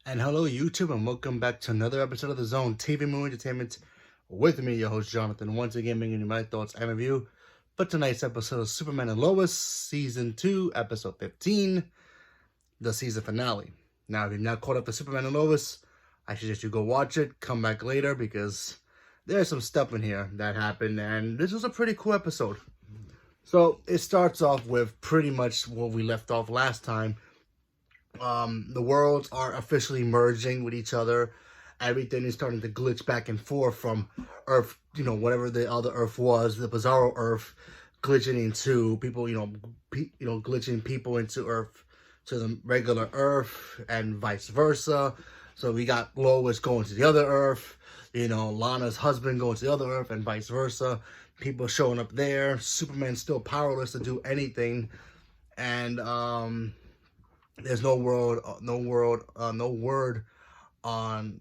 And hello, YouTube, and welcome back to another episode of The Zone TV Movie Entertainment with me, your host, Jonathan, once again bringing you my thoughts and review for tonight's episode of Superman and Lois, Season 2, Episode 15, the season finale. Now, if you've not caught up to Superman and Lois, I suggest you go watch it, come back later, because there's some stuff in here that happened, and this was a pretty cool episode. So, it starts off with pretty much what we left off last time. The worlds are officially merging with each other. Everything is starting to glitch back and forth from Earth, whatever the other Earth was, the Bizarro Earth, glitching into people, glitching people into Earth, to the regular Earth, and vice versa. So we got Lois going to the other Earth, Lana's husband going to the other Earth, and vice versa. People showing up there. Superman's still powerless to do anything, and there's no word on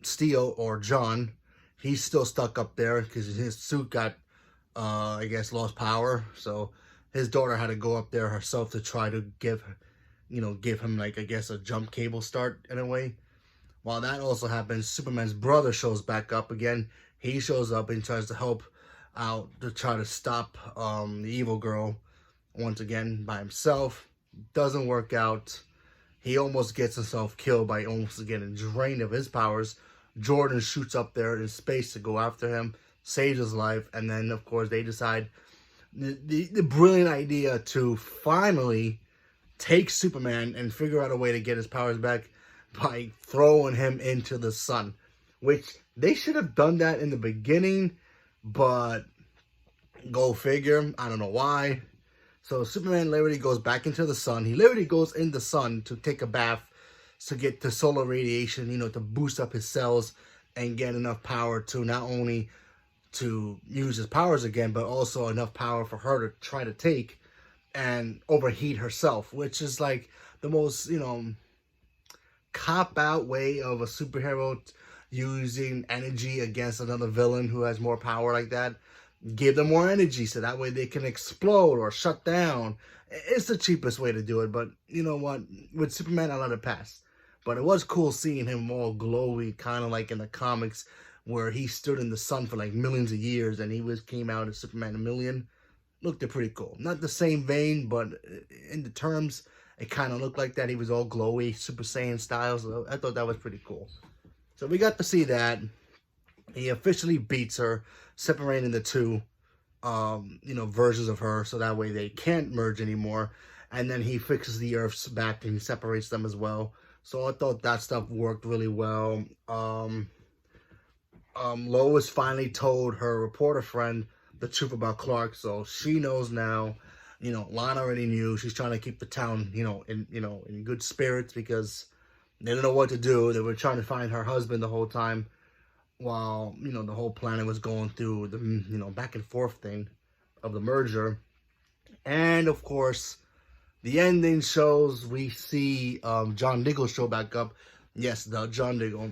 Steel or John. He's still stuck up there because his suit got, I guess, lost power. So his daughter had to go up there herself to try to give him, like, I guess, a jump cable start in a way. While that also happens, Superman's brother shows back up again. He shows up and tries to help out to try to stop the evil girl once again by himself. Doesn't work out. He almost gets himself killed by almost getting drained of his powers. Jordan shoots up there in space to go after him, saves his life, and then, of course, they decide the brilliant idea to finally take Superman and figure out a way to get his powers back by throwing him into the sun, which they should have done that in the beginning, but go figure. I don't know why. So Superman literally goes back into the sun. He literally goes in the sun to take a bath to get the solar radiation, to boost up his cells and get enough power to not only to use his powers again, but also enough power for her to try to take and overheat herself, which is like the most, cop-out way of a superhero using energy against another villain who has more power like that. Give them more energy so that way they can explode or shut down. It's the cheapest way to do it, but you know what? With Superman, I let it pass. But it was cool seeing him all glowy, kind of like in the comics, where he stood in the sun for like millions of years, and he came out as Superman 1,000,000. Looked pretty cool. Not the same vein, but in the terms, it kind of looked like that. He was all glowy, Super Saiyan style, so I thought that was pretty cool. So we got to see that. He officially beats her, separating the two, versions of her, so that way they can't merge anymore. And then he fixes the Earths back and he separates them as well. So I thought that stuff worked really well. Lois finally told her reporter friend the truth about Clark, so she knows now. Lana already knew. She's trying to keep the town, in good spirits because they didn't know what to do. They were trying to find her husband the whole time, while, the whole planet was going through the, back and forth thing of the merger. And, of course, the ending shows we see John Diggle show back up. Yes, the John Diggle.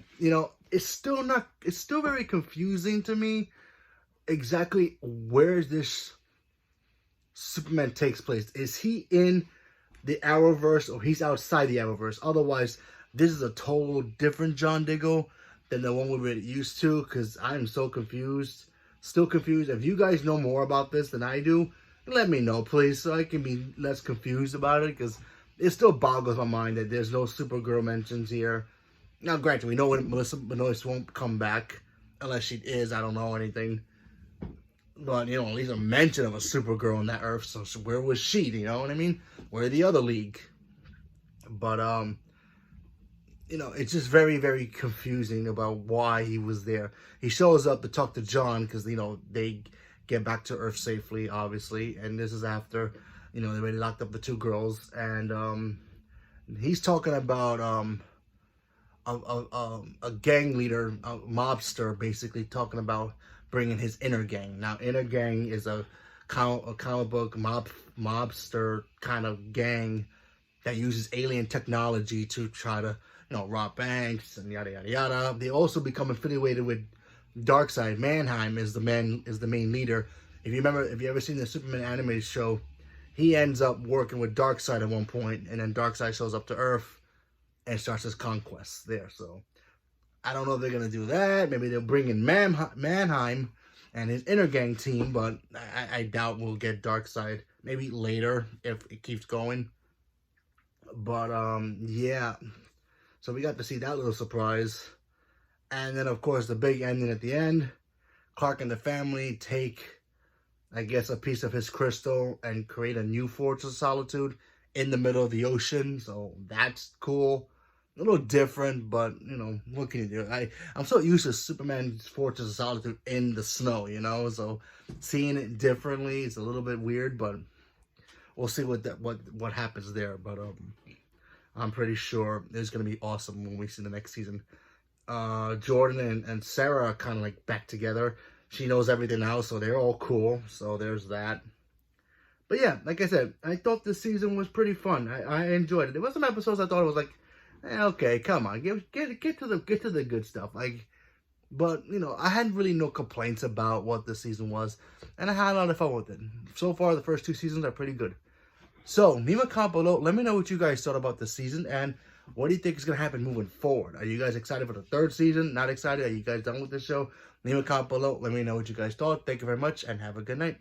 It's still very confusing to me exactly where this Superman takes place. Is he in the Arrowverse or he's outside the Arrowverse? Otherwise, this is a total different John Diggle than the one we were used to, because I'm so confused. Still confused. If you guys know more about this than I do, let me know, please, so I can be less confused about it, because it still boggles my mind that there's no Supergirl mentions here. Now, granted, we know Melissa Benoist won't come back, unless she is, I don't know anything. But, at least a mention of a Supergirl on that Earth, so where was she, you know what I mean? Where the other league? But, it's just very, very confusing about why he was there. He shows up to talk to John because, they get back to Earth safely, obviously. And this is after, they already locked up the two girls. And he's talking about a gang leader, a mobster, basically talking about bringing his inner gang. Now, inner gang is a comic book mobster kind of gang that uses alien technology to try to rob banks and yada yada yada. They also become affiliated with Darkseid. Mannheim is the main leader. If you ever seen the Superman animated show, he ends up working with Darkseid at one point, and then Darkseid shows up to Earth and starts his conquests there. So I don't know if they're going to do that. Maybe they'll bring in Mannheim and his inner gang team, but I doubt we'll get Darkseid. Maybe later if it keeps going. But, yeah. So we got to see that little surprise. And then, of course, the big ending at the end. Clark and the family take, I guess, a piece of his crystal and create a new Fortress of Solitude in the middle of the ocean. So that's cool. A little different, but, you know, what can you do? I'm so used to Superman's Fortress of Solitude in the snow, you know? So seeing it differently is a little bit weird, but we'll see what happens there. But I'm pretty sure it's going to be awesome when we see the next season. Jordan and Sarah are kind of like back together. She knows everything now, so they're all cool. So there's that. But yeah, like I said, I thought this season was pretty fun. I enjoyed it. There was some episodes I thought it was like, okay, come on, get to the good stuff. Like, but you know, I had really no complaints about what the season was, and I had a lot of fun with it. So far, the first 2 seasons are pretty good. So leave a comment below. Let me know what you guys thought about this season, and what do you think is gonna happen moving forward? Are you guys excited for the 3rd season? Not excited? Are you guys done with the show? Leave a comment below. Let me know what you guys thought. Thank you very much, and have a good night.